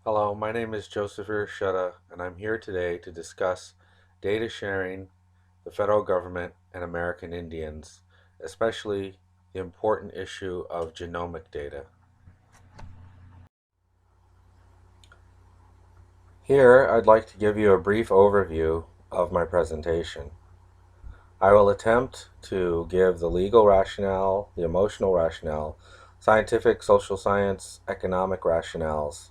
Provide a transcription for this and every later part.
Hello, my name is Joseph Ursula, and I'm here today to discuss data sharing, the federal government, and American Indians, especially the important issue of genomic data. Here, I'd like to give you a brief overview of my presentation. I will attempt to give the legal rationale, the emotional rationale, scientific, social science, economic rationales,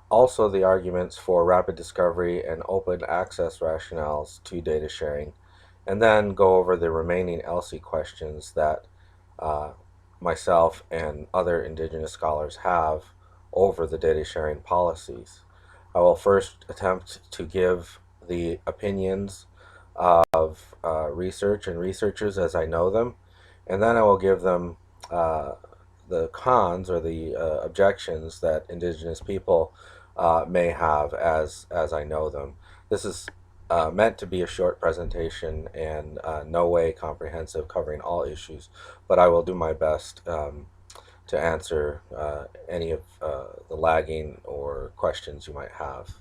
also the arguments for rapid discovery and open access rationales to data sharing, and then go over the remaining ELSI questions that uh, myself and other Indigenous scholars have over the data sharing policies. I will first attempt to give the opinions of research and researchers as I know them, and then I will give them the cons or the objections that Indigenous people may have as I know them. This is meant to be a short presentation and no way comprehensive covering all issues, but I will do my best to answer any of the lagging or questions you might have.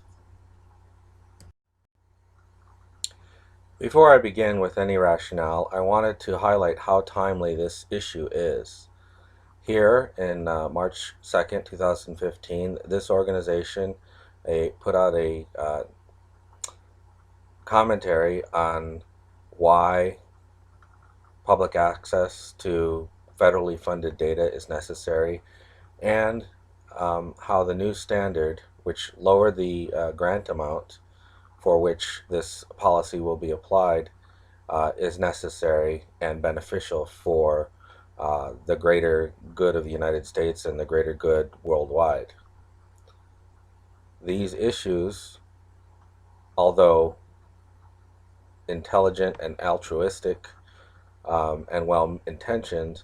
Before I begin with any rationale, I wanted to highlight how timely this issue is. Here in March 2nd, 2015, this organization put out a commentary on why public access to federally funded data is necessary and how the new standard, which lowered the grant amount for which this policy will be applied, is necessary and beneficial for the greater good of the United States and the greater good worldwide. These issues, although intelligent and altruistic and well intentioned,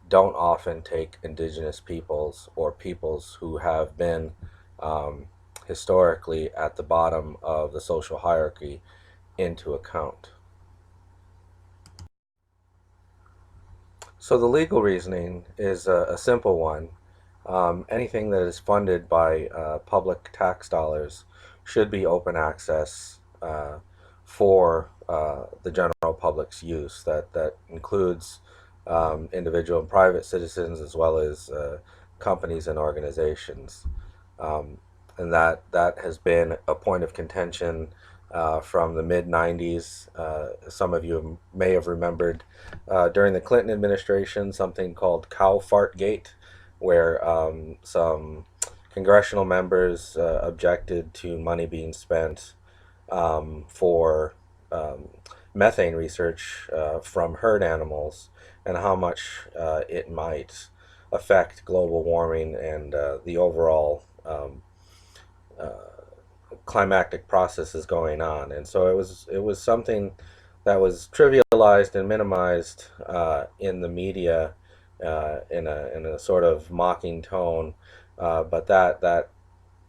don't often take Indigenous peoples or peoples who have been um, historically at the bottom of the social hierarchy into account. So the legal reasoning is a simple one. Anything that is funded by public tax dollars should be open access for the general public's use. That includes individual and private citizens as well as companies and organizations. Um, and that has been a point of contention from the mid 90s. Some of you may have remembered during the Clinton administration something called Cow Fart Gate, where some congressional members objected to money being spent for methane research from herd animals and how much it might affect global warming and the overall climactic processes going on. And so it was something that was trivialized and minimized in the media in a sort of mocking tone, but that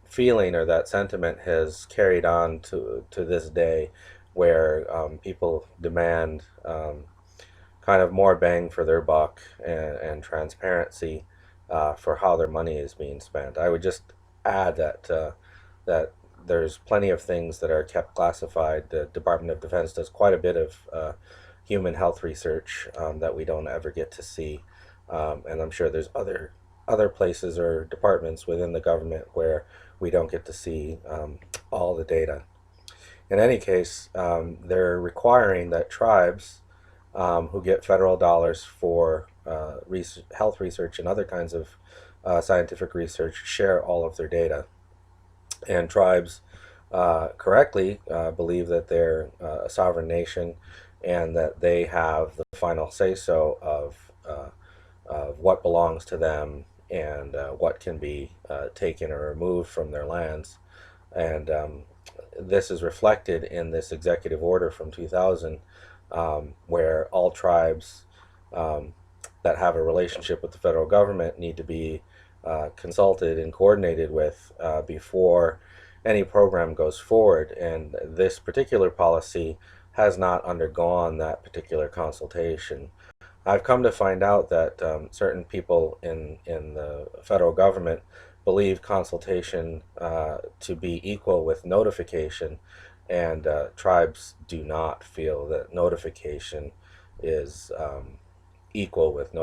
feeling or that sentiment has carried on to this day, where people demand kind of more bang for their buck and transparency for how their money is being spent. I would just add that there's plenty of things that are kept classified. The Department of Defense does quite a bit of human health research that we don't ever get to see, and I'm sure there's other places or departments within the government where we don't get to see all the data. In any case, they're requiring that tribes who get federal dollars for health research and other kinds of scientific research share all of their data. And tribes correctly believe that they're a sovereign nation and that they have the final say so of what belongs to them and what can be taken or removed from their lands. And this is reflected in this executive order from 2000, where all tribes that have a relationship with the federal government need to be consulted and coordinated with before any program goes forward. And this particular policy has not undergone that particular consultation. I've come to find out that certain people in the federal government believe consultation to be equal with notification, and tribes do not feel that notification is equal with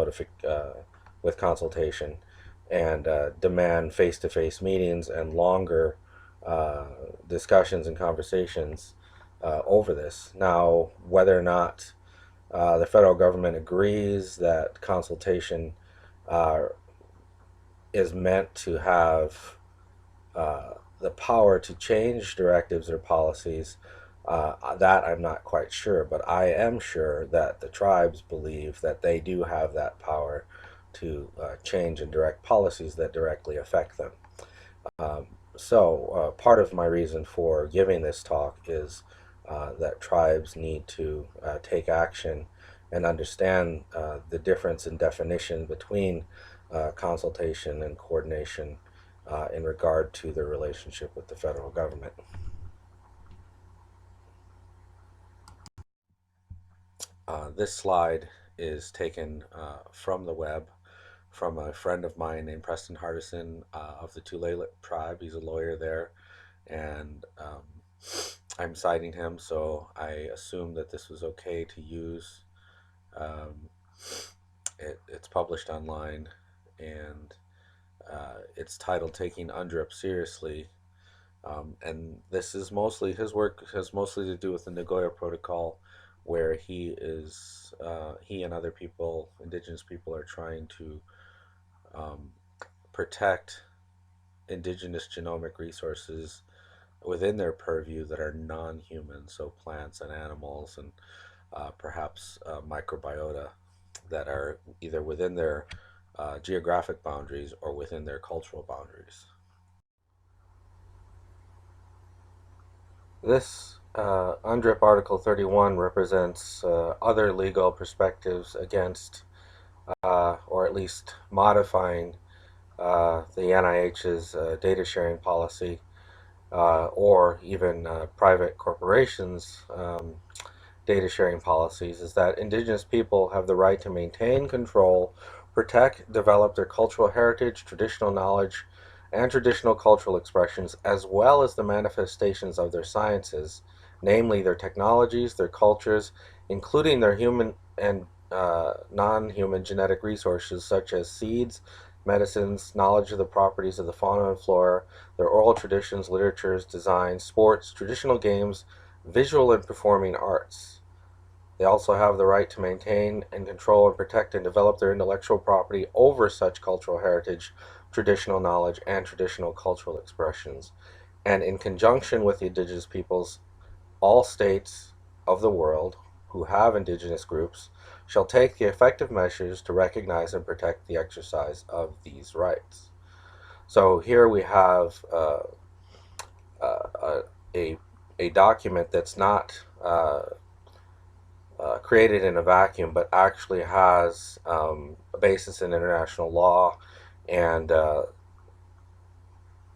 with consultation, and demand face-to-face meetings and longer uh, discussions and conversations over this. Now, whether or not the federal government agrees that consultation uh, is meant to have the power to change directives or policies. That I'm not quite sure, but I am sure that the tribes believe that they do have that power to change and direct policies that directly affect them. Um, Part of my reason for giving this talk is that tribes need to take action and understand the difference in definition between consultation and coordination in regard to their relationship with the federal government. This slide is taken from the web from a friend of mine named Preston Hardison of the Tulalip tribe. He's a lawyer there, and I'm citing him, so I assume that this was okay to use. Um, it's published online, and it's titled "Taking UNDRIP Seriously." And this is mostly his work has mostly to do with the Nagoya Protocol, where he and other people, indigenous people, are trying to um, protect indigenous genomic resources within their purview that are non-human, so plants and animals, and perhaps microbiota that are either within their geographic boundaries or within their cultural boundaries. This UNDRIP Article 31 represents other legal perspectives against, or at least modifying, the NIH's data sharing policy, or even private corporations' data sharing policies, is that Indigenous people have the right to maintain, control, protect, develop their cultural heritage, traditional knowledge, and traditional cultural expressions, as well as the manifestations of their sciences, namely their technologies, their cultures, including their human and non human genetic resources such as seeds, medicines, knowledge of the properties of the fauna and flora, their oral traditions, literatures, designs, sports, traditional games, visual and performing arts. They also have the right to maintain and control and protect and develop their intellectual property over such cultural heritage, traditional knowledge, and traditional cultural expressions. And in conjunction with the indigenous peoples, all states of the world who have indigenous groups shall take the effective measures to recognize and protect the exercise of these rights. So here we have uh, a, a document that's not created in a vacuum, but actually has a basis in international law and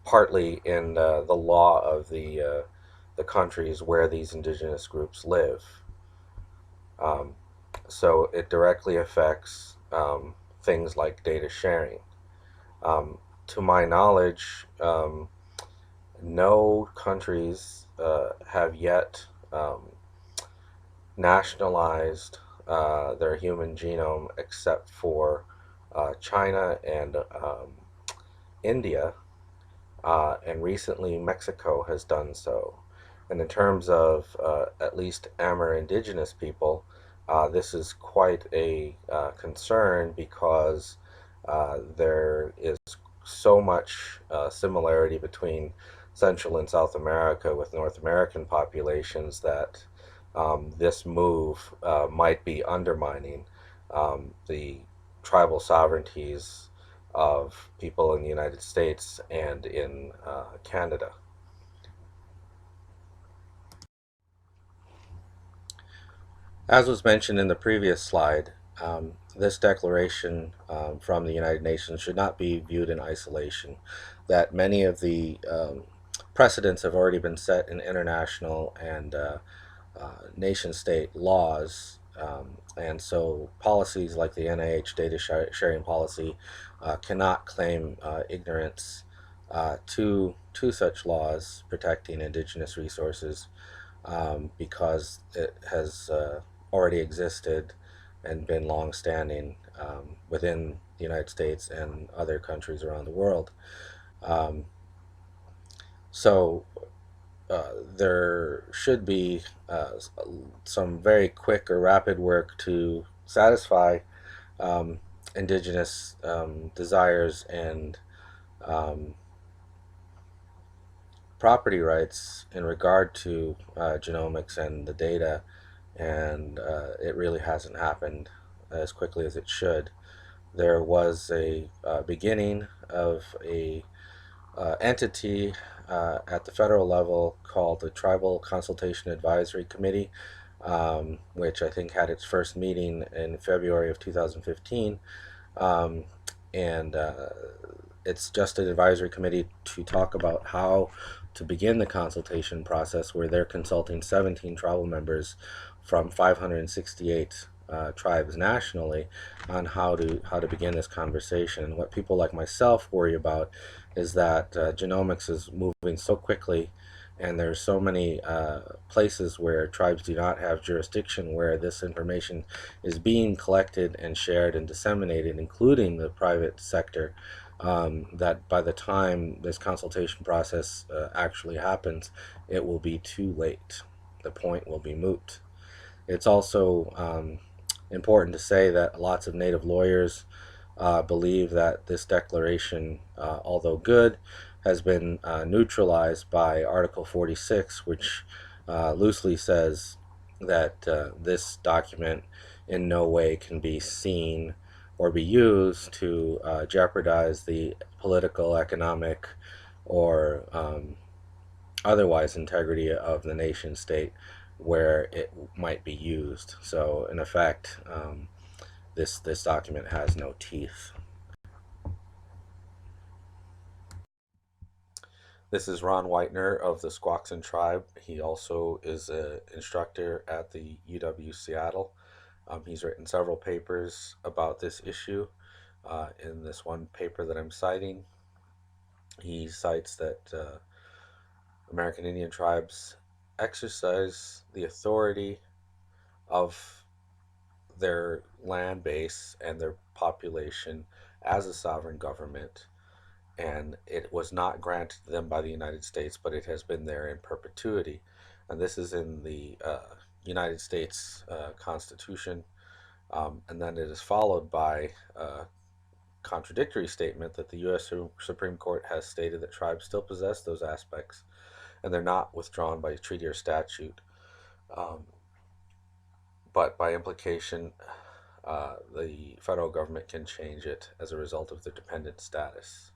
partly in the law of the countries where these indigenous groups live. Um, so it directly affects things like data sharing. To my knowledge, no countries have yet nationalized their human genome except for China and India, and recently Mexico has done so. And in terms of at least Amerindigenous people, this is quite a concern because there is so much similarity between Central and South America with North American populations that this move might be undermining the tribal sovereignties of people in the United States and in Canada. As was mentioned in the previous slide, this declaration from the United Nations should not be viewed in isolation, that many of the precedents have already been set in international and nation state laws And so policies like the NIH data sharing policy cannot claim ignorance to such laws protecting indigenous resources, because it has already existed and been long-standing within the United States and other countries around the world. Um, so there should be some very quick or rapid work to satisfy um, indigenous desires and um, property rights in regard to genomics and the data, and it really hasn't happened as quickly as it should. There was a beginning of a entity at the federal level called the Tribal Consultation Advisory Committee, which I think had its first meeting in February of 2015. Um, and It's just an advisory committee to talk about how to begin the consultation process, where they're consulting 17 tribal members from 568 tribes nationally on how to begin this conversation. And what people like myself worry about is that genomics is moving so quickly, and there's so many places where tribes do not have jurisdiction, where this information is being collected and shared and disseminated, including the private sector, that by the time this consultation process actually happens, it will be too late. The point will be moot. It's also important to say that lots of Native lawyers believe that this declaration, although good, has been neutralized by Article 46, which loosely says that this document in no way can be seen or be used to jeopardize the political, economic, or otherwise integrity of the nation state where it might be used. So, in effect, this document has no teeth. This is Ron Whitener of the Squaxin Tribe. He also is an instructor at the UW Seattle. He's written several papers about this issue. In this one paper that I'm citing, he cites that American Indian tribes exercise the authority of their land base and their population as a sovereign government, and it was not granted to them by the United States, but it has been there in perpetuity. And this is in the United States Constitution, and then it is followed by a contradictory statement that the U.S. Supreme Court has stated that tribes still possess those aspects, and they're not withdrawn by treaty or statute. Um, but by implication, the federal government can change it as a result of their dependent status.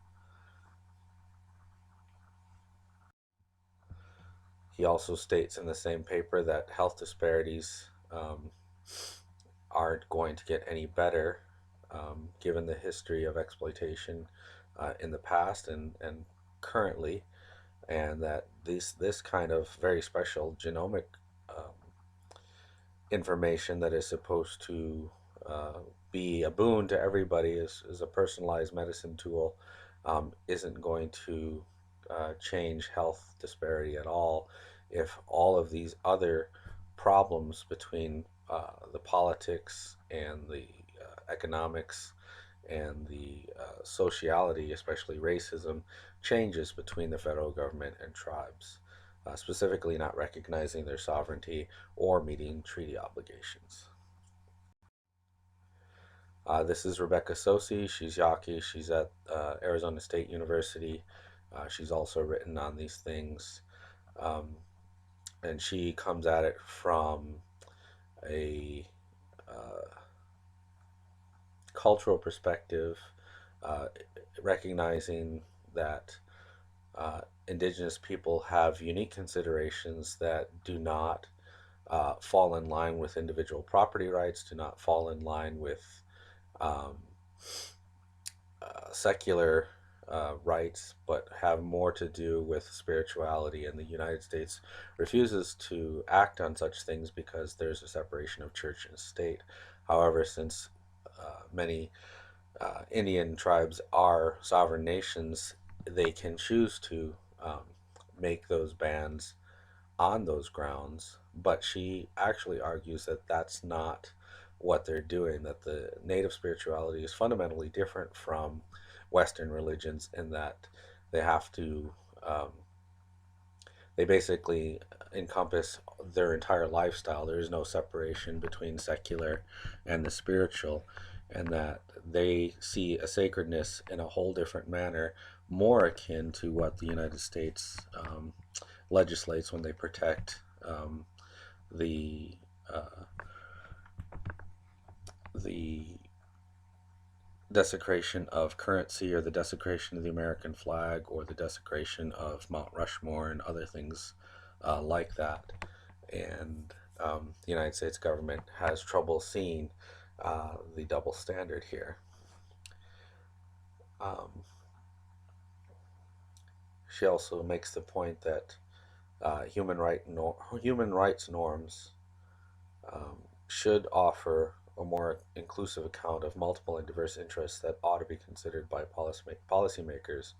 He also states in the same paper that health disparities aren't going to get any better, given the history of exploitation in the past and currently, and that this kind of very special genomic um, information that is supposed to be a boon to everybody as a personalized medicine tool isn't going to change health disparity at all, if all of these other problems between the politics and the economics and the sociality, especially racism, changes between the federal government and tribes, specifically not recognizing their sovereignty or meeting treaty obligations. This is Rebecca Sosi. She's Yaqui. She's at Arizona State University. She's also written on these things. Um, and she comes at it from a uh, cultural perspective, uh, recognizing that indigenous people have unique considerations that do not fall in line with individual property rights, do not fall in line with um, secular rights, but have more to do with spirituality. And the United States refuses to act on such things because there's a separation of church and state. However, since many Indian tribes are sovereign nations, they can choose to um, make those bans on those grounds. But she actually argues that that's not what they're doing, that the native spirituality is fundamentally different from Western religions in that they have to, um, they basically encompass their entire lifestyle. There is no separation between secular and the spiritual, and that they see a sacredness in a whole different manner, more akin to what the United States legislates when they protect the uh, the desecration of currency, or the desecration of the American flag, or the desecration of Mount Rushmore and other things like that. And the United States government has trouble seeing the double standard here. Um, she also makes the point that human rights norms um, should offer a more inclusive account of multiple and diverse interests that ought to be considered by policymakers,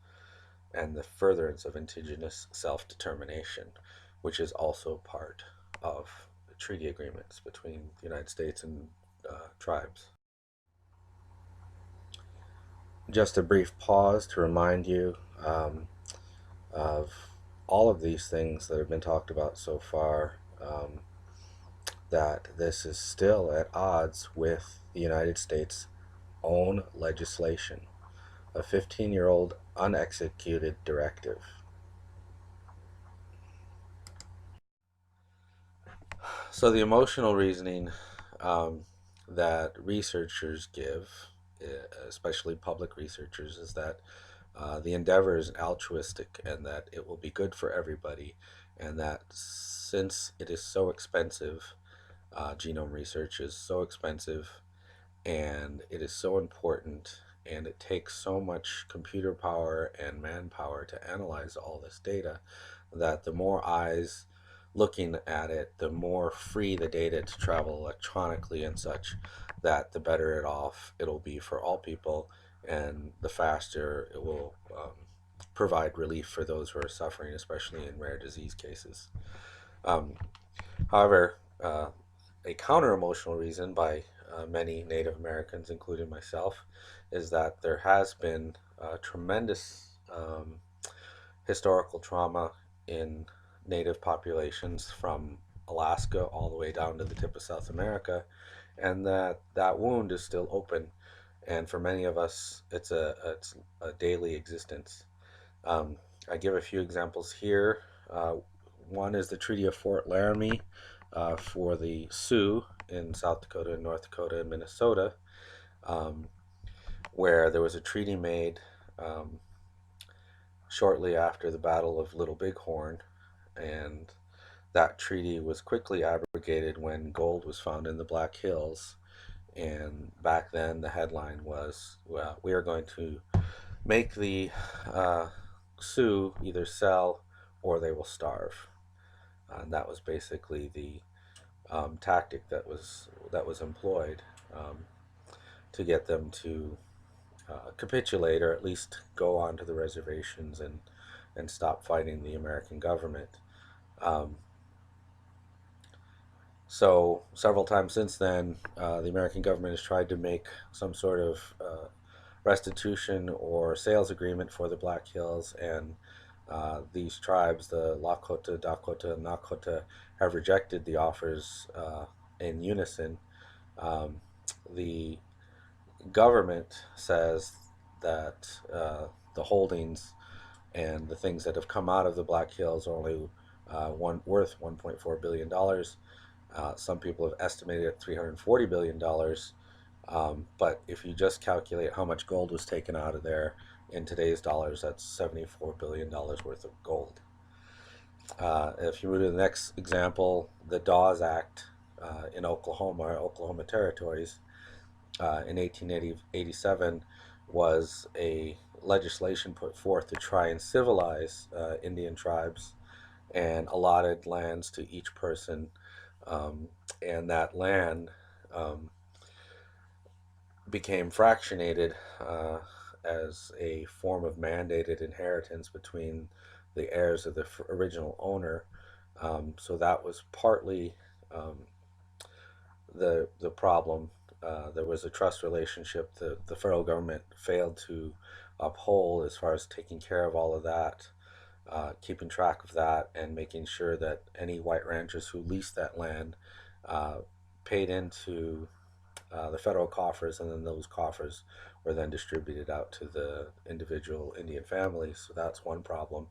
and the furtherance of indigenous self-determination, which is also part of the treaty agreements between the United States and tribes. Just a brief pause to remind you of all of these things that have been talked about so far, that this is still at odds with the United States' own legislation, a 15-year-old unexecuted directive. So the emotional reasoning um, that researchers give, especially public researchers, is that the endeavor is altruistic and that it will be good for everybody, and that since it is so expensive, genome research is so expensive, and it is so important, and it takes so much computer power and manpower to analyze all this data, that the more eyes looking at it, the more free the data to travel electronically and such, that the better it off it'll be for all people, and the faster it will provide relief for those who are suffering, especially in rare disease cases. Um, However, a counter emotional reason by many Native Americans, including myself, is that there has been tremendous historical trauma in Native populations from Alaska all the way down to the tip of South America, and that wound is still open. And for many of us, it's a daily existence. Um, I give a few examples here. One is the Treaty of Fort Laramie for the Sioux in South Dakota and North Dakota and Minnesota, um, where there was a treaty made um, shortly after the Battle of Little Bighorn, and that treaty was quickly abrogated when gold was found in the Black Hills. And back then, the headline was, well, we are going to make the Sioux either sell or they will starve. And that was basically the tactic that was employed um, to get them to capitulate, or at least go onto the reservations and stop fighting the American government. Um, so several times since then, the American government has tried to make some sort of restitution or sales agreement for the Black Hills, and these tribes, the Lakota, Dakota, and Nakota, have rejected the offers in unison. Um, the government says that the holdings and the things that have come out of the Black Hills are only worth $1.4 billion. Some people have estimated at $340 billion. But if you just calculate how much gold was taken out of there in today's dollars, that's $74 billion worth of gold. If you move to the next example, the Dawes Act in Oklahoma territories, in 1887 was a legislation put forth to try and civilize Indian tribes and allotted lands to each person. Um, and that land um, became fractionated as a form of mandated inheritance between the heirs of the original owner. So that was partly um, the problem. There was a trust relationship that the federal government failed to uphold as far as taking care of all of that, keeping track of that, and making sure that any white ranchers who leased that land uh, paid into the federal coffers, and then those coffers were then distributed out to the individual Indian families. So that's one problem.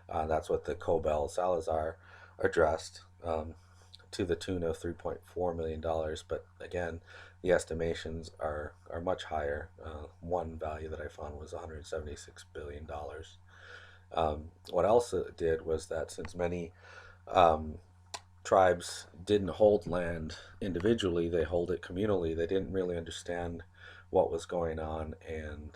That's what the Cobell Salazar addressed. To the tune of $3.4 million. But again, the estimations are much higher. One value that I found was $176 billion. What else it did was that since many um, tribes didn't hold land individually, they hold it communally. They didn't really understand what was going on, and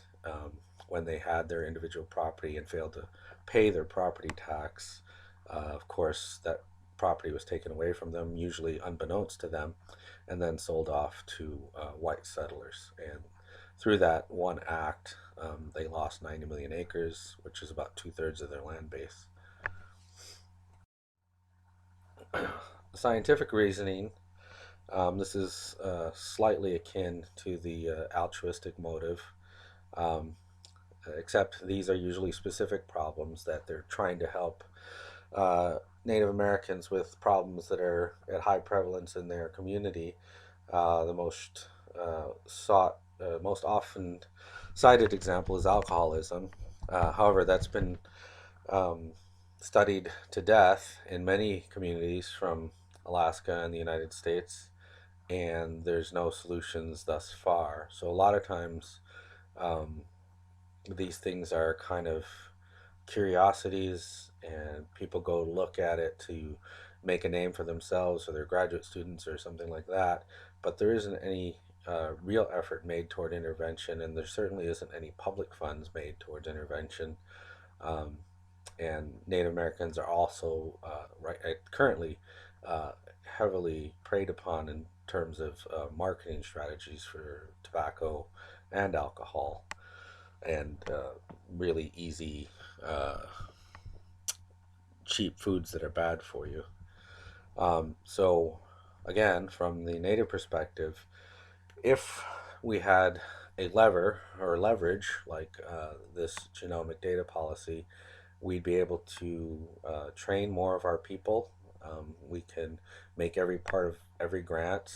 when they had their individual property and failed to pay their property tax, of course, that property was taken away from them, usually unbeknownst to them, and then sold off to white settlers. And through that one act, they lost 90 million acres, which is about two-thirds of their land base. Scientific reasoning. This is slightly akin to the altruistic motive, um, except these are usually specific problems that they're trying to help uh, Native Americans with problems that are at high prevalence in their community. The most often cited example is alcoholism. However, that's been um, studied to death in many communities from Alaska and the United States, and there's no solutions thus far. So a lot of times, um, these things are kind of curiosities, and people go look at it to make a name for themselves or their graduate students or something like that. But there isn't any real effort made toward intervention, and there certainly isn't any public funds made towards intervention. Um, and Native Americans are also currently uh, heavily preyed upon in terms of marketing strategies for tobacco and alcohol, and really easy, uh, cheap foods that are bad for you. So, again, from the Native perspective, if we had a lever or leverage like this genomic data policy, we'd be able to train more of our people. We can make every part of every grant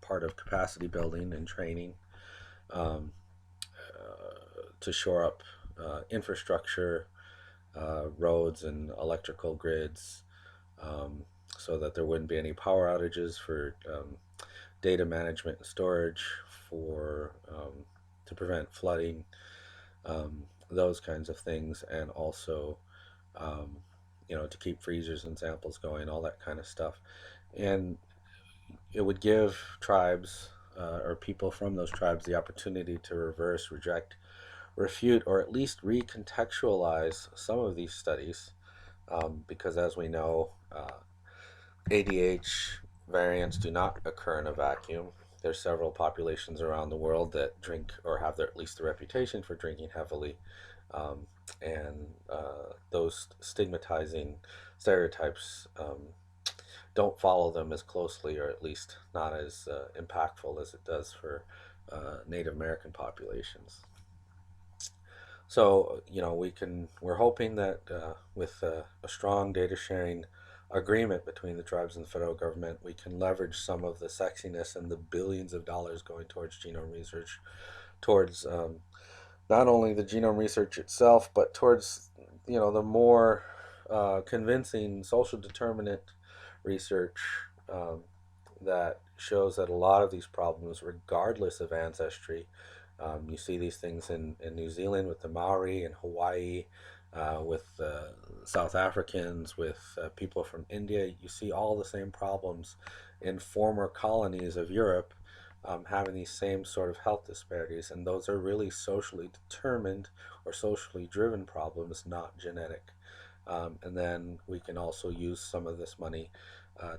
part of capacity building and training, um, to shore up infrastructure, roads, and electrical grids, um, so that there wouldn't be any power outages for data management and storage, for to prevent flooding, those kinds of things, and also um, to keep freezers and samples going, all that kind of stuff. And it would give tribes or people from those tribes the opportunity to reverse, reject, refute, or at least recontextualize some of these studies, because as we know, ADH variants do not occur in a vacuum. There's several populations around the world that drink or have at least the reputation for drinking heavily, um, and those stigmatizing stereotypes don't follow them as closely, or at least not as impactful as it does for Native American populations. So we're hoping that with a strong data sharing agreement between the tribes and the federal government, we can leverage some of the sexiness and the billions of dollars going towards genome research, towards not only the genome research itself, but towards the more convincing social determinant research, um, that shows that a lot of these problems, regardless of ancestry, you see these things in New Zealand with the Maori, and Hawaii with South Africans, with people from India. You see all the same problems in former colonies of Europe, having these same sort of health disparities, and those are really socially determined or socially driven problems, not genetic. And then we can also use some of this money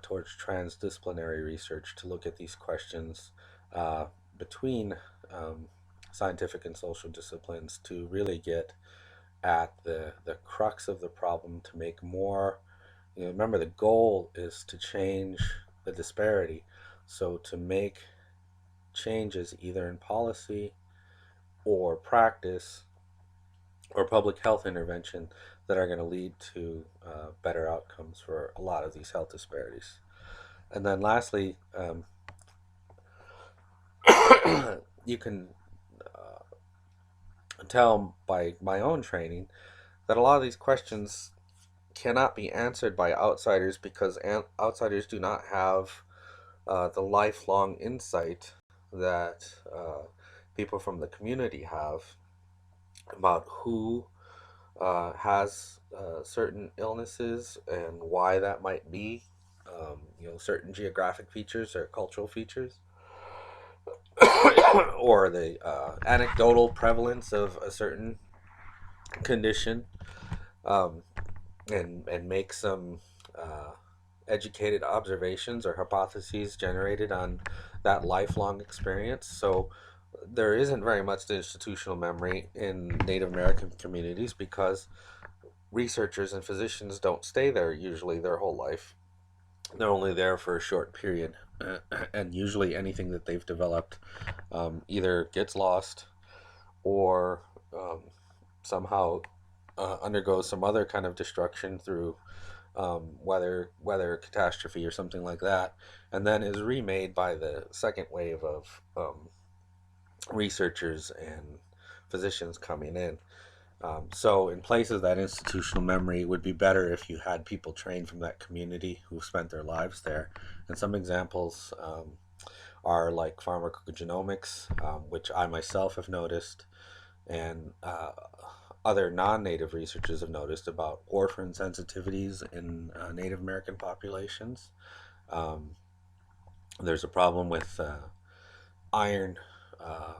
towards transdisciplinary research to look at these questions uh, between um, scientific and social disciplines to really get at the crux of the problem to make more. Remember, the goal is to change the disparity. So to make changes either in policy or practice or public health intervention that are going to lead to better outcomes for a lot of these health disparities. And then lastly, you can tell by my own training that a lot of these questions cannot be answered by outsiders because outsiders do not have the lifelong insight that people from the community have about who has certain illnesses and why that might be. Certain geographic features or cultural features, or the anecdotal prevalence of a certain condition, um, and make some uh, educated observations or hypotheses generated on that lifelong experience. So there isn't very much institutional memory in Native American communities because researchers and physicians don't stay there usually their whole life. They're only there for a short period, and usually anything that they've developed either gets lost or somehow undergoes some other kind of destruction through weather catastrophe or something like that, and then is remade by the second wave of researchers and physicians coming in. So in places that institutional memory would be better if you had people trained from that community who spent their lives there. And some examples are like pharmacogenomics, which I myself have noticed, and other non-native researchers have noticed about orphan sensitivities in Native American populations. Um, there's a problem with iron uh,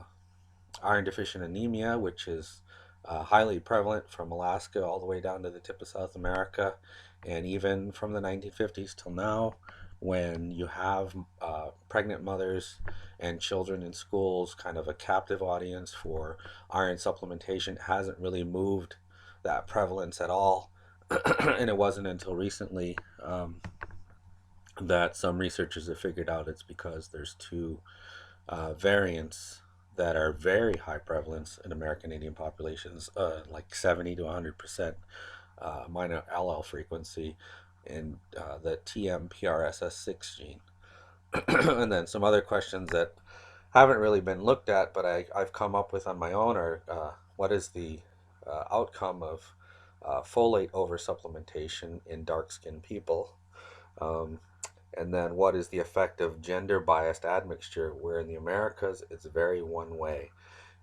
iron deficient anemia, which is highly prevalent from Alaska all the way down to the tip of South America, and even from the 1950s till now, when you have pregnant mothers and children in schools, kind of a captive audience for iron supplementation, hasn't really moved that prevalence at all. And it wasn't until recently that some researchers have figured out it's because there's two variants that are very high prevalence in American Indian populations, like 70 to 100% minor allele frequency in the TMPRSS6 gene. And then some other questions that haven't really been looked at, but I've come up with on my own are what is the outcome of folate oversupplementation in dark skinned people? Um, and then what is the effect of gender biased admixture, where in the Americas it's very one way.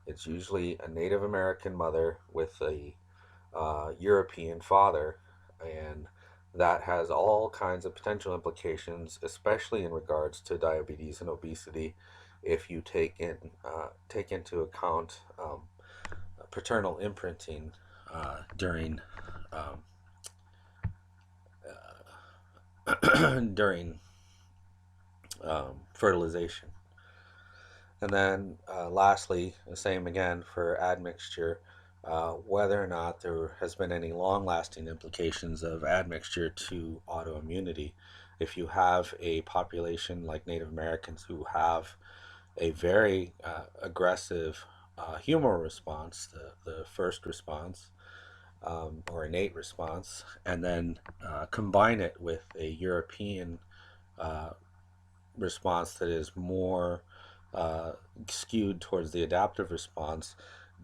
It's usually a Native American mother with a European father, and that has all kinds of potential implications, especially in regards to diabetes and obesity, if you take into account paternal imprinting during during fertilization. And then lastly, the same again for admixture, whether or not there has been any long lasting implications of admixture to autoimmunity. If you have a population like Native Americans who have a very aggressive humoral response, the first response, or innate response, and then combine it with a European uh, response that is more uh, skewed towards the adaptive response,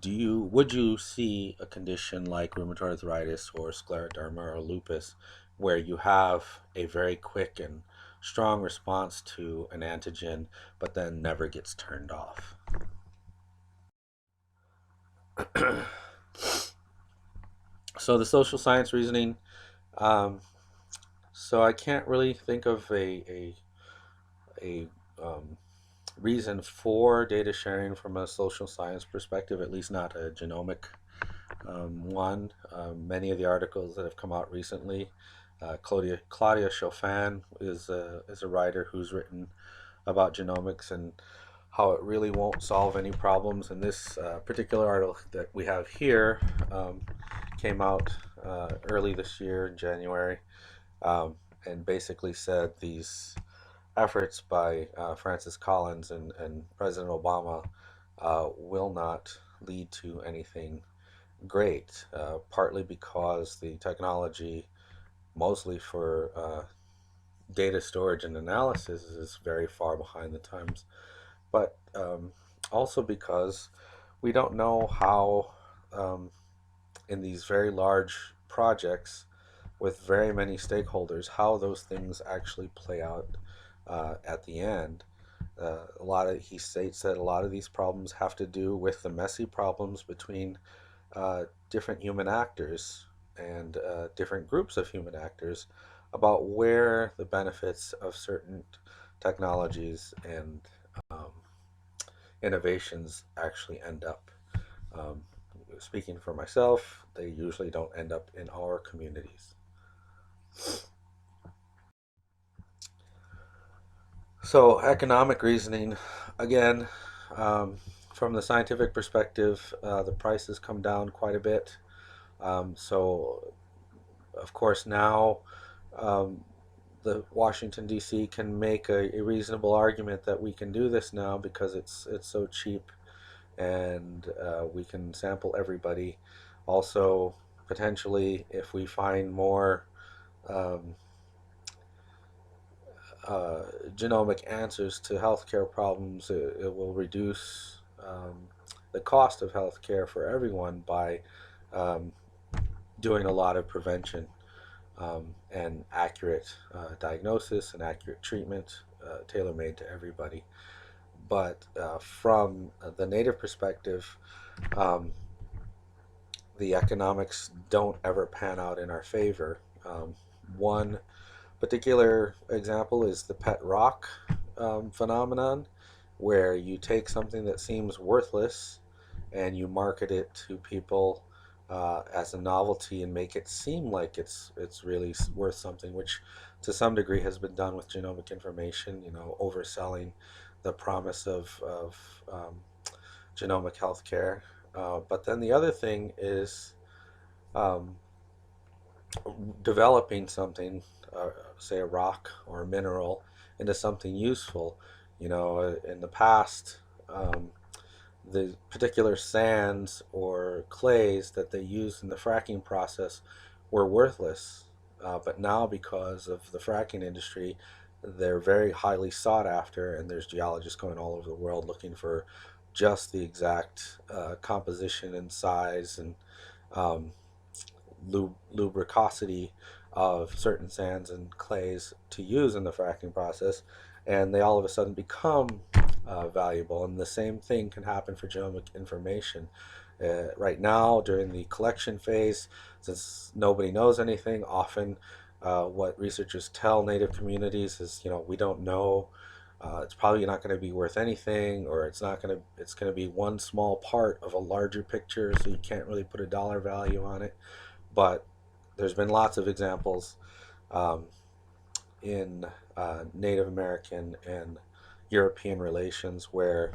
would you see a condition like rheumatoid arthritis or scleroderma or lupus, where you have a very quick and strong response to an antigen, but then never gets turned off? So the social science reasoning. Um, so I can't really think of a reason for data sharing from a social science perspective, at least not a genomic One, many of the articles that have come out recently, Claudia Chauffin is a writer who's written about genomics and how it really won't solve any problems. And this particular article that we have here came out early this year in January, um, and basically said these efforts by Francis Collins and President Obama will not lead to anything great, partly because the technology, mostly for data storage and analysis, is very far behind the times, but also because we don't know how, um, in these very large projects with very many stakeholders, how those things actually play out at the end. He states that a lot of these problems have to do with the messy problems between different human actors and different groups of human actors about where the benefits of certain technologies and um, innovations actually end up. Um, Speaking for myself, they usually don't end up in our communities. So, economic reasoning, again, um, from the scientific perspective, the prices come down quite a bit. So, of course, now um, the Washington D.C. can make a reasonable argument that we can do this now because it's so cheap, and we can sample everybody. Also, potentially, if we find more um, uh, genomic answers to healthcare problems, it will reduce the cost of healthcare for everyone by um, doing a lot of prevention and accurate diagnosis and accurate treatment, tailor made to everybody. But from the native perspective, um, the economics don't ever pan out in our favor. One particular example is the pet rock phenomenon, where you take something that seems worthless and you market it to people as a novelty and make it seem like it's really worth something, which to some degree has been done with genomic information. You know, overselling the promise of genomic healthcare. But then the other thing is um, developing something, say a rock or a mineral, into something useful. You know, in the past, the particular sands or clays that they used in the fracking process were worthless. But now, because of the fracking industry, they're very highly sought after, and there's geologists going all over the world looking for just the exact composition and size and um, lubricosity of certain sands and clays to use in the fracking process, and they all of a sudden become valuable. And the same thing can happen for genomic information. Right now, during the collection phase, since nobody knows anything, often what researchers tell Native communities is, you know, we don't know. It's probably not going to be worth anything, or it's not going to. It's going to be one small part of a larger picture, so you can't really put a dollar value on it. But there's been lots of examples um, in Native American and European relations where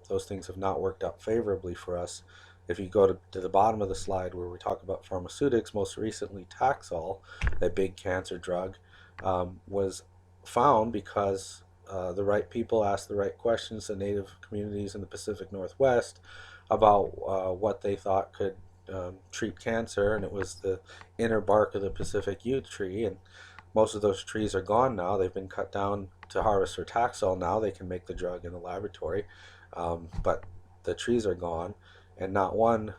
those things have not worked out favorably for us. If you go to the bottom of the slide where we talk about pharmaceutics, most recently Taxol, a big cancer drug, was found because the right people asked the right questions to Native communities in the Pacific Northwest about what they thought could treat cancer, and it was the inner bark of the Pacific yew tree. And most of those trees are gone now. They've been cut down to harvest for Taxol. Now they can make the drug in the laboratory, but the trees are gone, and not one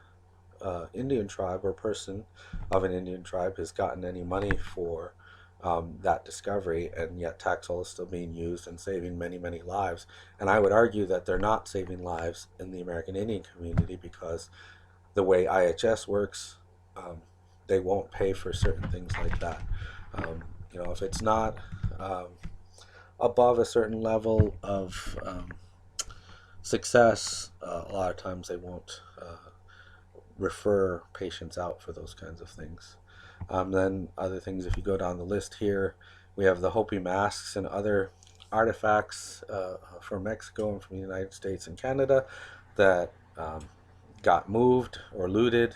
Indian tribe or person of an Indian tribe has gotten any money for that discovery, and yet Taxol is still being used and saving many, many lives. And I would argue that they're not saving lives in the American Indian community because the way IHS works, um, they won't pay for certain things like that. Um, you know, if it's not um, above a certain level of success, a lot of times they won't refer patients out for those kinds of things. Then other things, if you go down the list here, we have the Hopi masks and other artifacts from Mexico and from the United States and Canada that got moved or looted,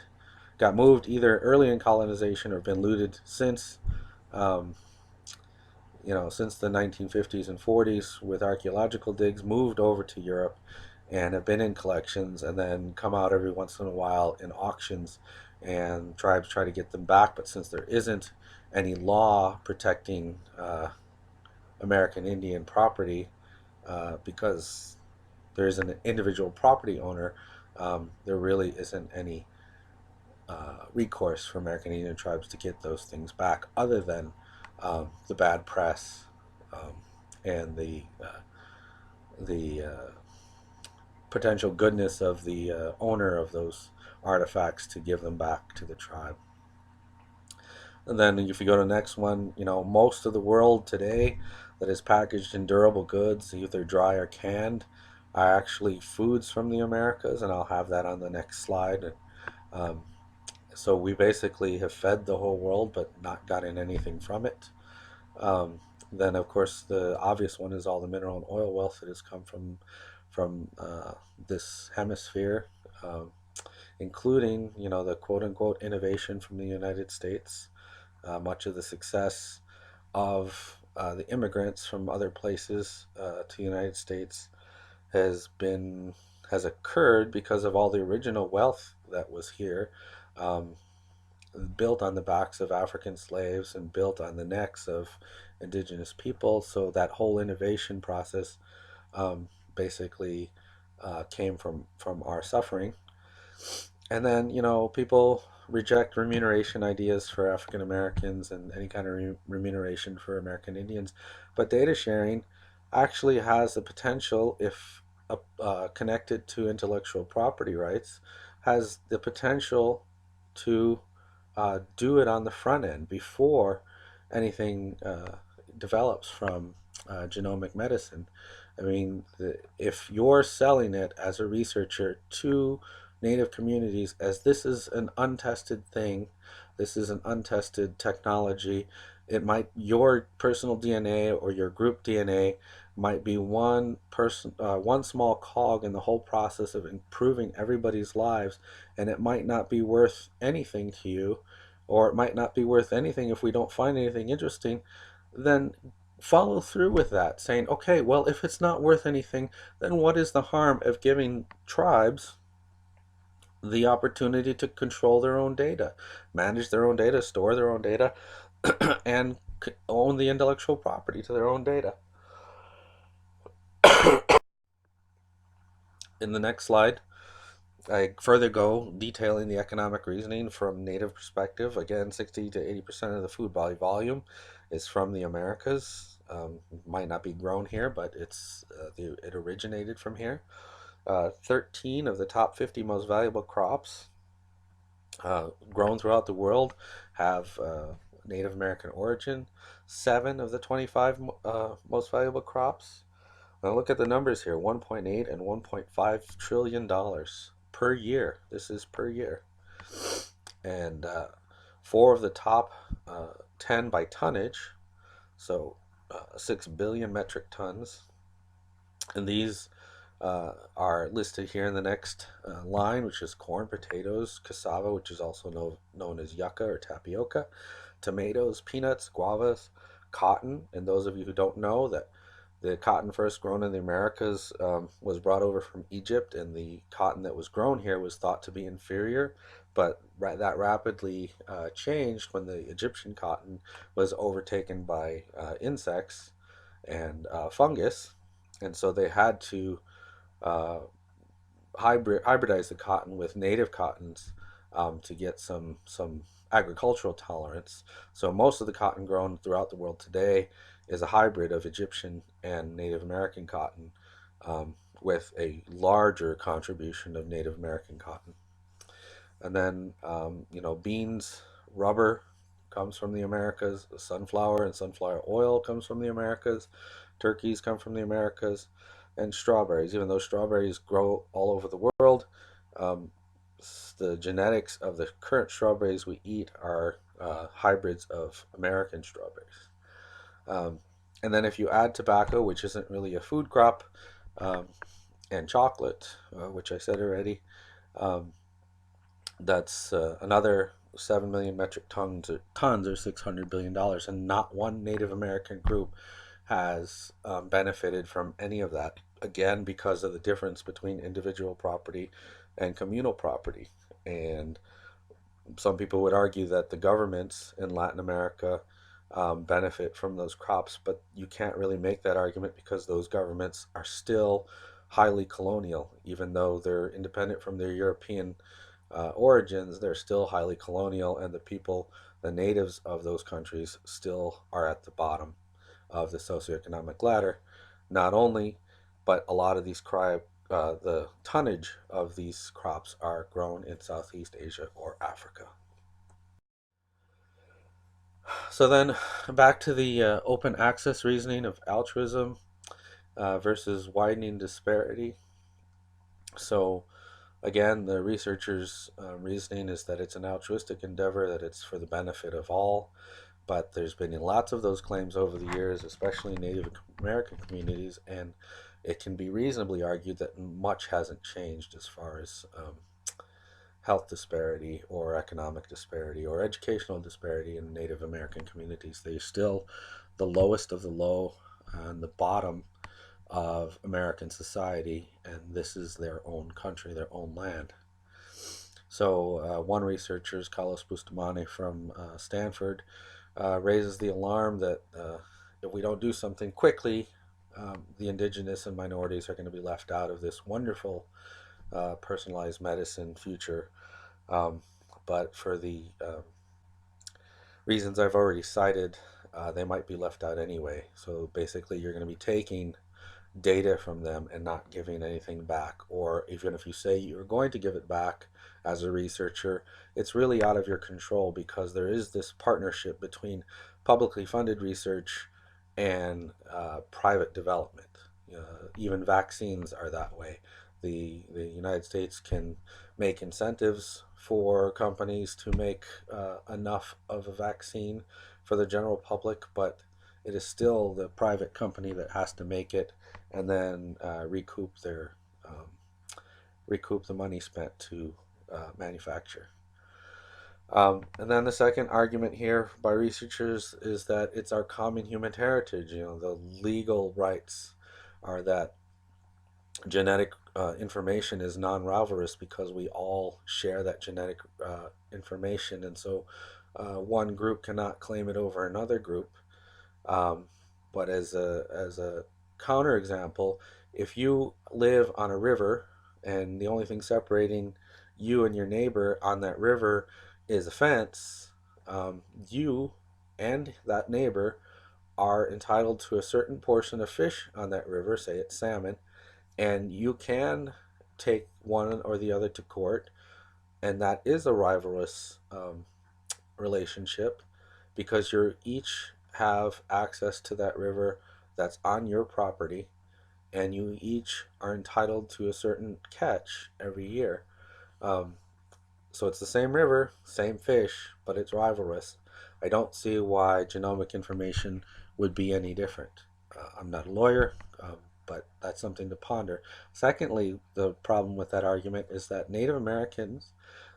got moved either early in colonization or been looted since, um, since the 1950s and 40s with archaeological digs, moved over to Europe and have been in collections and then come out every once in a while in auctions, and tribes try to get them back. But since there isn't any law protecting American Indian property, because there is an individual property owner, there really isn't any recourse for American Indian tribes to get those things back, other than the bad press um, and the potential goodness of the owner of those artifacts to give them back to the tribe. And then if you go to the next one, most of the world today that is packaged in durable goods, either dry or canned, are actually foods from the Americas, and I'll have that on the next slide. Um, so we basically have fed the whole world, but not gotten anything from it. Um, then, of course, the obvious one is all the mineral and oil wealth that has come from this hemisphere, um, including the quote unquote innovation from the United States. Much of the success of the immigrants from other places to the United States has been has occurred because of all the original wealth that was here, um, built on the backs of African slaves and built on the necks of indigenous people. So that whole innovation process um, basically came from our suffering. And then, people reject remuneration ideas for African Americans and any kind of remuneration for American Indians. But data sharing actually has the potential, if connected to intellectual property rights, has the potential to do it on the front end before anything develops from genomic medicine. I mean, if you're selling it as a researcher to Native communities, as this is an untested thing, this is an untested technology. It might, your personal DNA or your group DNA might be one small cog in the whole process of improving everybody's lives, and it might not be worth anything to you, or it might not be worth anything if we don't find anything interesting. Then follow through with that, saying, okay, well, if it's not worth anything, then what is the harm of giving tribes the opportunity to control their own data, manage their own data, store their own data, and own the intellectual property to their own data? In the next slide, I further go detailing the economic reasoning from Native perspective. Again, 60 to 80% of the food volume is from the Americas. Might not be grown here, but it originated from here. 13 of the top 50 most valuable crops grown throughout the world have Native American origin. 7 of the 25 most valuable crops. Now look at the numbers here: 1.8 and 1.5 trillion dollars per year. This is per year. And 4 of the top 10 by tonnage, so 6 billion metric tons. And these are listed here in the next line, which is corn, potatoes, cassava, which is also known as yucca or tapioca, tomatoes, peanuts, guavas, cotton. And those of you who don't know, that the cotton first grown in the Americas was brought over from Egypt, and the cotton that was grown here was thought to be inferior, but that rapidly changed when the Egyptian cotton was overtaken by insects and fungus, and so they had to uh, hybridize the cotton with native cottons to get some agricultural tolerance. So most of the cotton grown throughout the world today is a hybrid of Egyptian and Native American cotton, with a larger contribution of Native American cotton. And then beans, rubber comes from the Americas. Sunflower and sunflower oil comes from the Americas. Turkeys come from the Americas, and strawberries. Even though strawberries grow all over the world, um, the genetics of the current strawberries we eat are hybrids of American strawberries. Um, and then if you add tobacco, which isn't really a food crop, um, and chocolate, which I said already, um, that's another 7 million metric tons or $600 billion, and not one Native American group has benefited from any of that. Again, because of the difference between individual property and communal property. And some people would argue that the governments in Latin America benefit from those crops, but you can't really make that argument because those governments are still highly colonial, even though they're independent from their European origins. They're still highly colonial, and the people, the natives of those countries, still are at the bottom of the socioeconomic ladder. Not only, but a lot of the tonnage of these crops are grown in Southeast Asia or Africa. So then, back to the open access reasoning of altruism versus widening disparity. So again, the researchers' reasoning is that it's an altruistic endeavor, that it's for the benefit of all. But there's been lots of those claims over the years, especially in Native American communities, and it can be reasonably argued that much hasn't changed as far as health disparity or economic disparity or educational disparity in Native American communities. They're still the lowest of the low and the bottom of American society, and this is their own country, their own land. So one researcher, Carlos Bustamante from Stanford, raises the alarm that if we don't do something quickly, the indigenous and minorities are going to be left out of this wonderful personalized medicine future. Um, but for the reasons I've already cited, they might be left out anyway. So basically, you're going to be taking data from them and not giving anything back. Or even if you say you're going to give it back as a researcher, it's really out of your control because there is this partnership between publicly funded research and private development. Even vaccines are that way. The United States can make incentives for companies to make enough of a vaccine for the general public, but it is still the private company that has to make it and then um, recoup the money spent to manufacture. And then the second argument here by researchers is that it's our common human heritage. The legal rights are that genetic information is non-rivalrous because we all share that genetic information, and so one group cannot claim it over another group. Um, but as a counterexample, if you live on a river and the only thing separating you and your neighbor on that river is a fence, you and that neighbor are entitled to a certain portion of fish on that river, say it's salmon, and you can take one or the other to court, and that is a rivalrous relationship because you each have access to that river that's on your property, and you each are entitled to a certain catch every year. Um, so it's the same river, same fish, but it's rivalrous. I don't see why genomic information would be any different. I'm not a lawyer, but that's something to ponder. Secondly, the problem with that argument is that Native Americans,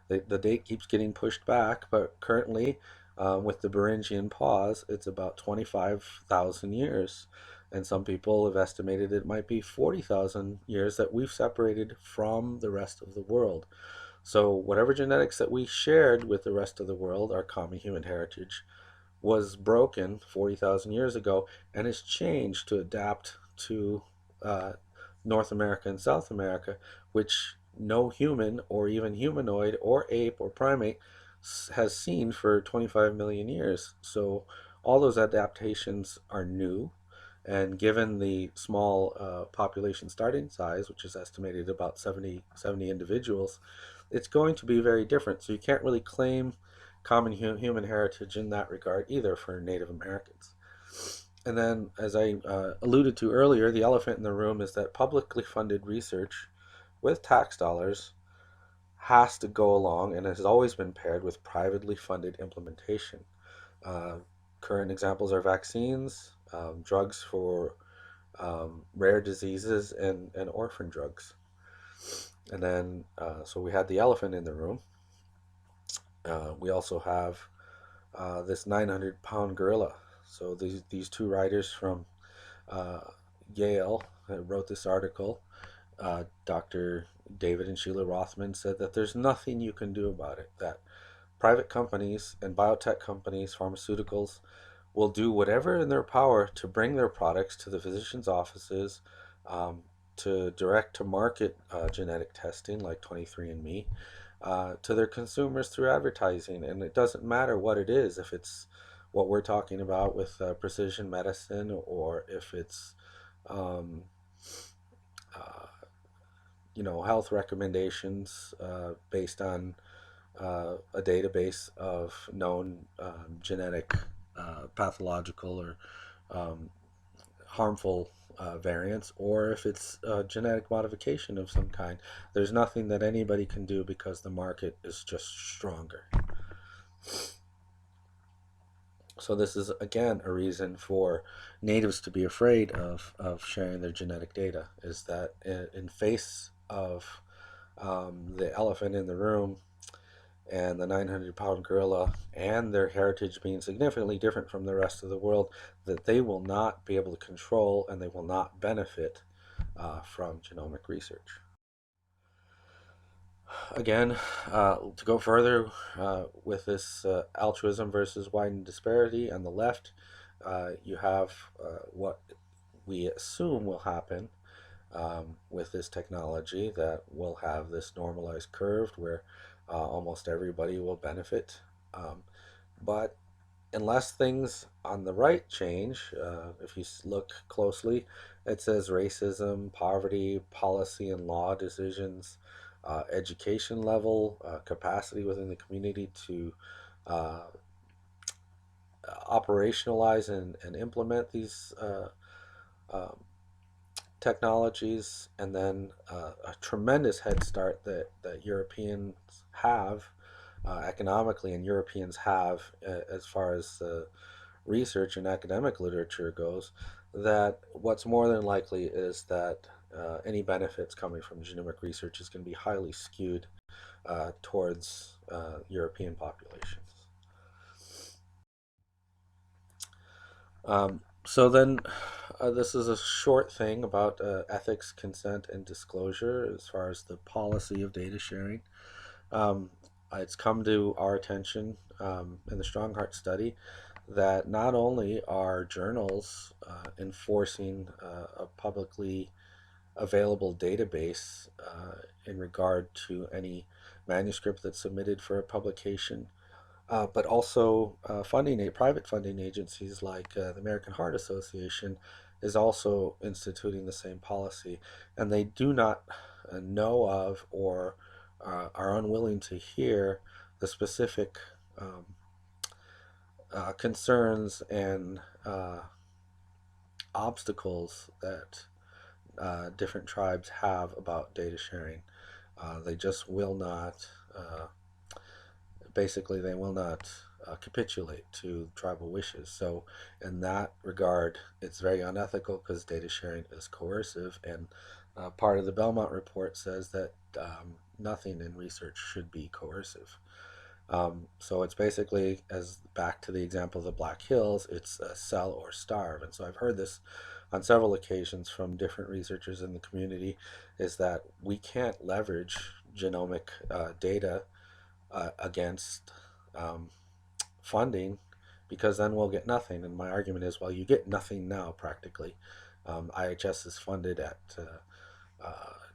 the date keeps getting pushed back, but currently, with the Beringian pause, it's about 25,000 years. And some people have estimated it might be 40,000 years that we've separated from the rest of the world. So, whatever genetics that we shared with the rest of the world, our common human heritage, was broken 40,000 years ago and has changed to adapt to uh, North America and South America, which no human or even humanoid or ape or primate has seen for 25 million years. So all those adaptations are new. And given the small population starting size, which is estimated about 70 individuals, it's going to be very different. So you can't really claim common human heritage in that regard either for Native Americans. And then, as I alluded to earlier, the elephant in the room is that publicly funded research with tax dollars has to go along and has always been paired with privately funded implementation. Uh, Current examples are vaccines, drugs for rare diseases, and orphan drugs. And then, so we had the elephant in the room. We also have this 900-pound gorilla. So these two writers from uh, Yale wrote this article. Dr. David and Sheila Rothman said that there's nothing you can do about it, that private companies and biotech companies, pharmaceuticals, will do whatever in their power to bring their products to the physicians' offices, um, to direct to market genetic testing like 23andMe, to their consumers through advertising. And it doesn't matter what it is, if it's what we're talking about with precision medicine, or if it's um, uh, health recommendations based on a database of known genetic, pathological, or um, harmful variants, or if it's genetic modification of some kind. There's nothing that anybody can do because the market is just stronger. So this is again a reason for natives to be afraid of sharing their genetic data, is that in face of the elephant in the room and the 900-pound gorilla and their heritage being significantly different from the rest of the world, that they will not be able to control and they will not benefit from genomic research. Again, to go further with this altruism versus widened disparity on the left, you have what we assume will happen with this technology, that we'll have this normalized curve where almost everybody will benefit. But unless things on the right change, if you look closely, it says racism, poverty, policy and law decisions, education level, capacity within the community to uh, operationalize and implement these um, technologies, and then a tremendous head start that Europeans have economically, and Europeans have as far as research and academic literature goes, that what's more than likely is that any benefits coming from genomic research is going to be highly skewed towards European populations. So then, this is a short thing about ethics, consent, and disclosure as far as the policy of data sharing. Um, it's come to our attention in the Strongheart study that not only are journals enforcing a publicly available database in regard to any manuscript that's submitted for a publication, but also private funding agencies like the American Heart Association is also instituting the same policy, and they do not know of or are unwilling to hear the specific um, concerns and obstacles that different tribes have about data sharing. They just will not. Basically, they will not capitulate to tribal wishes. So, in that regard, it's very unethical because data sharing is coercive. And part of the Belmont report says that nothing in research should be coercive. So it's basically, as back to the example of the Black Hills, it's sell or starve. And so I've heard this on several occasions from different researchers in the community, is that we can't leverage genomic data against um, funding, because then we'll get nothing. And my argument is, well, you get nothing now practically. IHS is funded at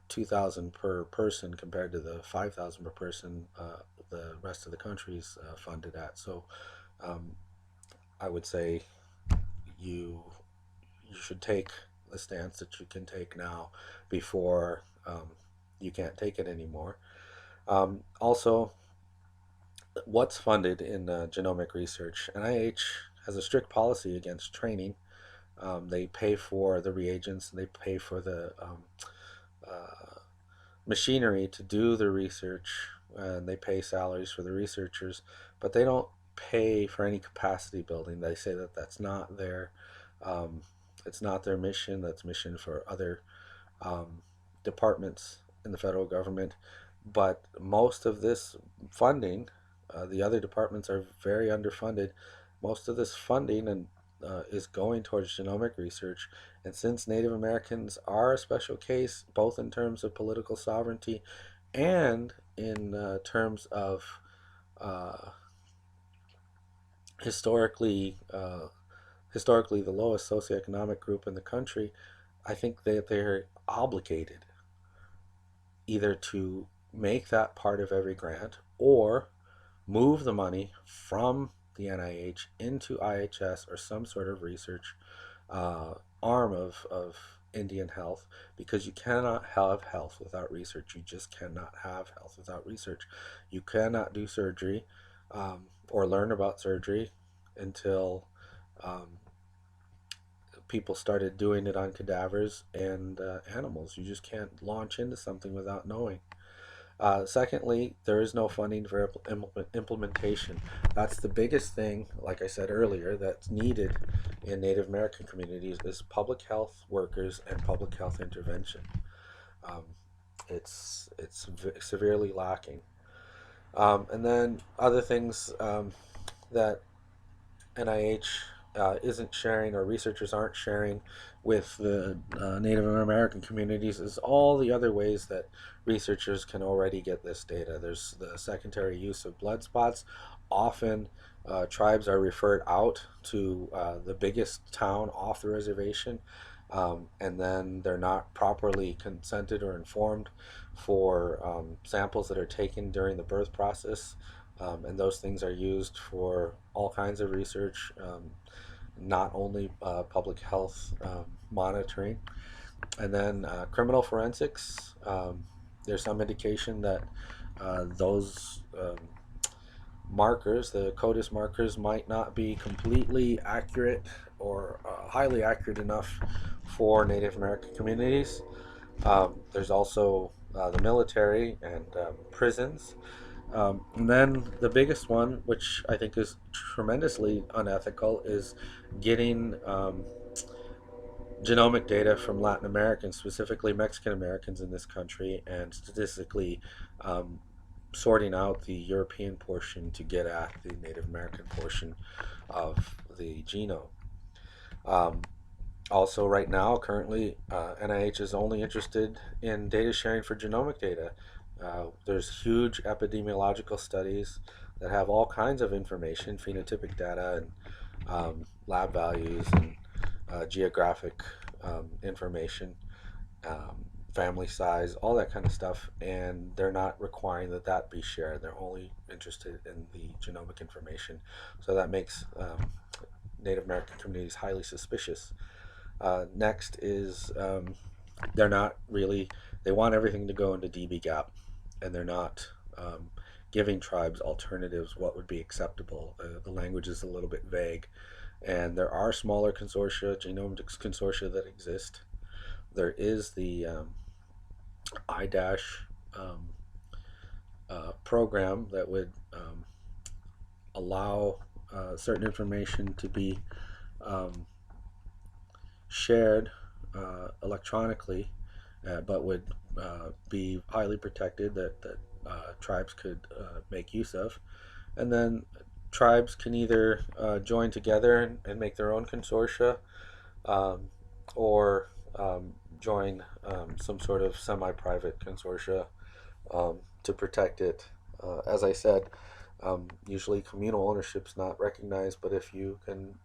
2,000 per person compared to the 5,000 per person the rest of the country's funded at. So um, I would say you you should take the stance that you can take now before you can't take it anymore. Also, what's funded in genomic research? NIH has a strict policy against training. They pay for the reagents, and they pay for the uh, machinery to do the research, and they pay salaries for the researchers, but they don't pay for any capacity building. They say that that's not their um, it's not their mission. That's mission for other um, departments in the federal government. But most of this funding, the other departments are very underfunded. Most of this funding is going towards genomic research. And since Native Americans are a special case, both in terms of political sovereignty and in terms of uh, historically historically the lowest socioeconomic group in the country, I think that they're obligated either to make that part of every grant or move the money from the NIH into IHS or some sort of research arm of Indian health, because you cannot have health without research. You just cannot have health without research. You cannot do surgery or learn about surgery until um, people started doing it on cadavers and animals. You just can't launch into something without knowing. Secondly, there is no funding for implementation. That's the biggest thing, like I said earlier, that's needed in Native American communities is public health workers and public health intervention. Um, it's severely lacking. And then other things that NIH isn't sharing or researchers aren't sharing with the Native American communities is all the other ways that researchers can already get this data. There's the secondary use of blood spots. Often tribes are referred out to the biggest town off the reservation, and then they're not properly consented or informed for samples that are taken during the birth process. And those things are used for all kinds of research, not only public health monitoring. And then criminal forensics. There's some indication that those markers, the CODIS markers, might not be completely accurate or highly accurate enough for Native American communities. There's also the military and prisons. And then the biggest one, which I think is tremendously unethical, is getting genomic data from Latin Americans, specifically Mexican Americans in this country, and statistically um, sorting out the European portion to get at the Native American portion of the genome. Um, Also, right now, currently, NIH is only interested in data sharing for genomic data. There's huge epidemiological studies that have all kinds of information, phenotypic data, and lab values, and geographic information, family size, all that kind of stuff, and they're not requiring that that be shared. They're only interested in the genomic information. So that makes Native American communities highly suspicious. Next is they're not really, they want everything to go into dbGaP, and they're not giving tribes alternatives, what would be acceptable. The language is a little bit vague, and there are smaller consortia, genomics consortia that exist. There is the IDASH um, program that would allow certain information to be um, shared electronically, but would be highly protected, that tribes could make use of. And then tribes can either join together and make their own consortia, um, or join some sort of semi-private consortia to protect it. As I said, usually communal ownership's not recognized, but if you can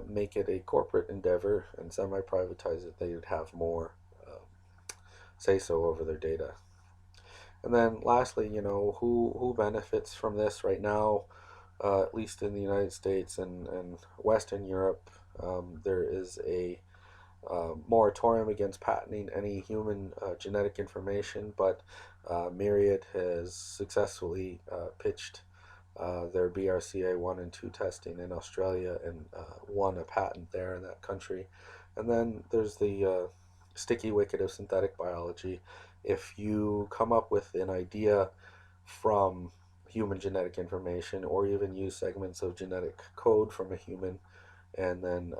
make it a corporate endeavor and semi-privatize it, they would have more say so over their data. And then lastly, who benefits from this right now, at least in the United States and Western Europe. There is a moratorium against patenting any human genetic information, but Myriad has successfully pitched their BRCA 1 and 2 testing in Australia and won a patent there in that country. And then there's the sticky wicket of synthetic biology. If you come up with an idea from human genetic information, or even use segments of genetic code from a human and then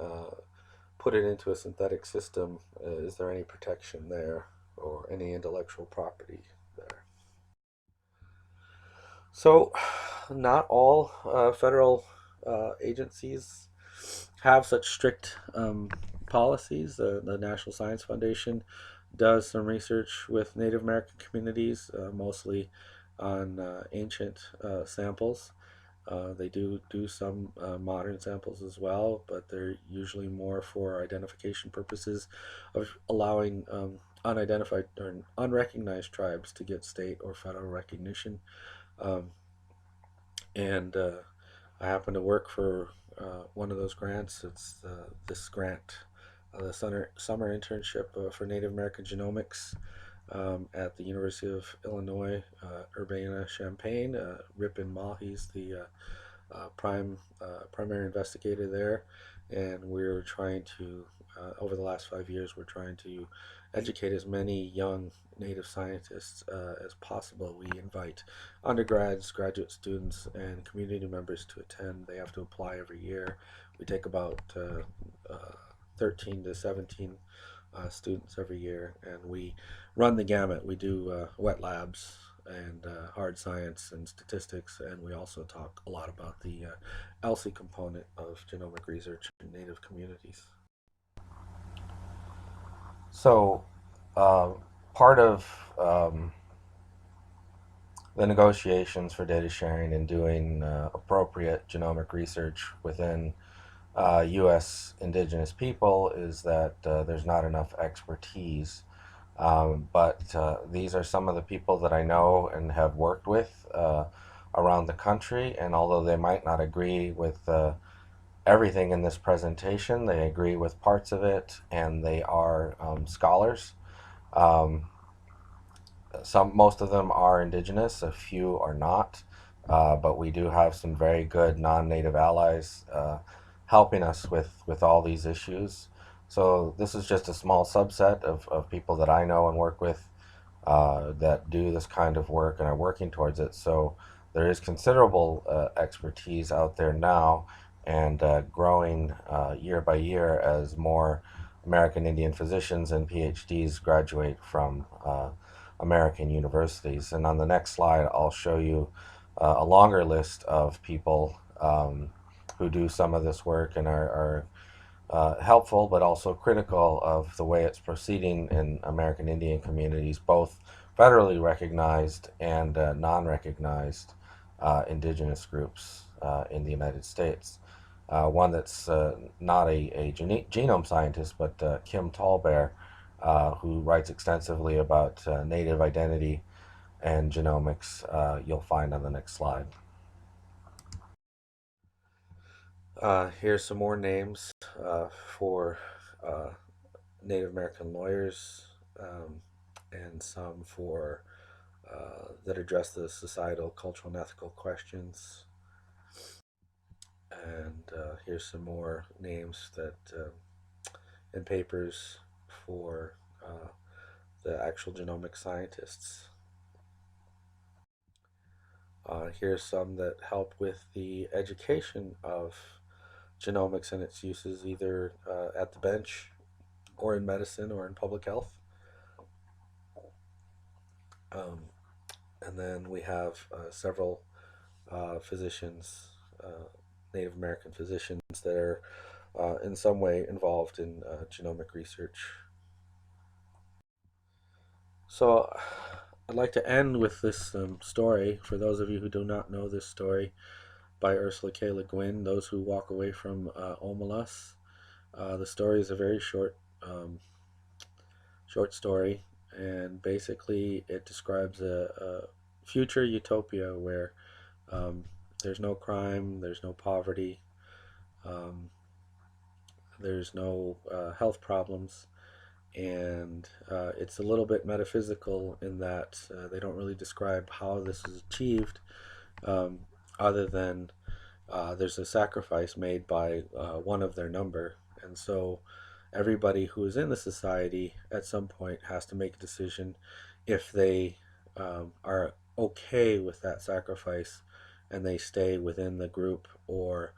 put it into a synthetic system, is there any protection there or any intellectual property there? So, not all federal agencies have such strict policies. The National Science Foundation does some research with Native American communities, mostly on ancient samples. They do some modern samples as well, but they're usually more for identification purposes of allowing unidentified or unrecognized tribes to get state or federal recognition. Um, and I happen to work for one of those grants. It's this grant, the summer internship for Native American genomics at the University of Illinois, Urbana-Champaign. Ripon Mahi's the primary investigator there, and we're trying to, over the last 5 years, we're trying to educate as many young Native scientists as possible. We invite undergrads, graduate students, and community members to attend. They have to apply every year. We take about 13 to 17 students every year, and we run the gamut. We do wet labs and hard science and statistics, and we also talk a lot about the ELSI component of genomic research in Native communities. So, uh, part of the negotiations for data sharing and doing appropriate genomic research within U.S. Indigenous people is that there's not enough expertise. But these are some of the people that I know and have worked with around the country. And although they might not agree with everything in this presentation, they agree with parts of it, and they are scholars. Um, most of them are Indigenous, a few are not. But we do have some very good non-native allies helping us with all these issues. So this is just a small subset of people that I know and work with that do this kind of work and are working towards it. So there is considerable expertise out there now, and growing year by year as more American Indian physicians and PhDs graduate from American universities. And on the next slide, I'll show you a longer list of people who do some of this work and are helpful but also critical of the way it's proceeding in American Indian communities, both federally recognized and non-recognized indigenous groups in the United States. One that's not a genome scientist, but Kim Tallbear, who writes extensively about native identity and genomics, you'll find on the next slide. Here's some more names for uh, Native American lawyers, and some for that address the societal, cultural, and ethical questions. And here's some more names that in papers for the actual genomic scientists. Here's some that help with the education of genomics and its uses, either at the bench or in medicine or in public health. Um, and then we have several physicians, Native American physicians, that are in some way involved in genomic research. So I'd like to end with this story, for those of you who do not know this story, by Ursula K Le Guin, Those Who Walk Away from Omelas. The story is a very short story, and basically it describes a future utopia where there's no crime, there's no poverty, um, there's no health problems, and it's a little bit metaphysical in that they don't really describe how this is achieved, um, other than there's a sacrifice made by one of their number, and so everybody who is in the society at some point has to make a decision if they are okay with that sacrifice, and they stay within the group, or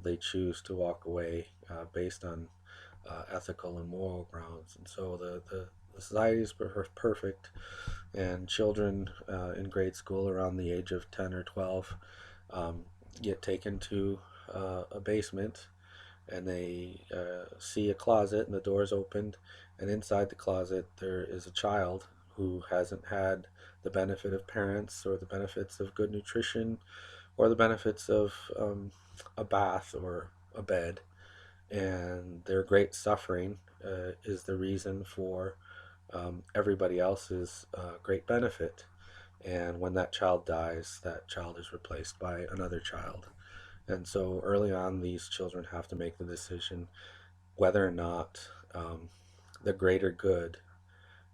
they choose to walk away based on ethical and moral grounds. And so the society is perfect, and children in grade school around the age of 10 or 12 um, get taken to a basement, and they see a closet and the door is opened, and inside the closet there is a child who hasn't had the benefit of parents, or the benefits of good nutrition, or the benefits of a bath or a bed, and their great suffering is the reason for everybody else's great benefit. And when that child dies, that child is replaced by another child. And so early on, these children have to make the decision whether or not the greater good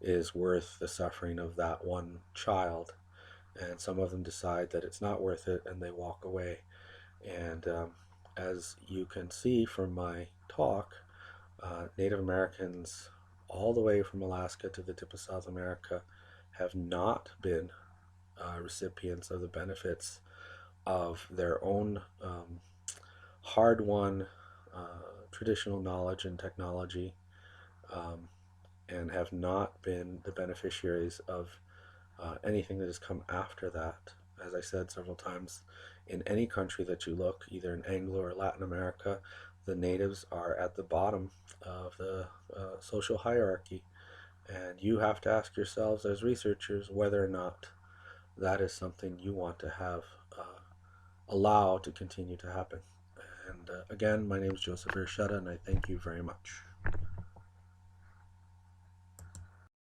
is worth the suffering of that one child. And some of them decide that it's not worth it, and they walk away. And as you can see from my talk, Native Americans all the way from Alaska to the tip of South America have not been recipients of the benefits of their own hard-won traditional knowledge and technology, um, and have not been the beneficiaries of anything that has come after that. As I said several times, in any country that you look, either in Anglo or Latin America, the natives are at the bottom of the social hierarchy. And you have to ask yourselves as researchers whether or not that is something you want to have allow to continue to happen. And again, my name is Joseph Urshetta, and I thank you very much.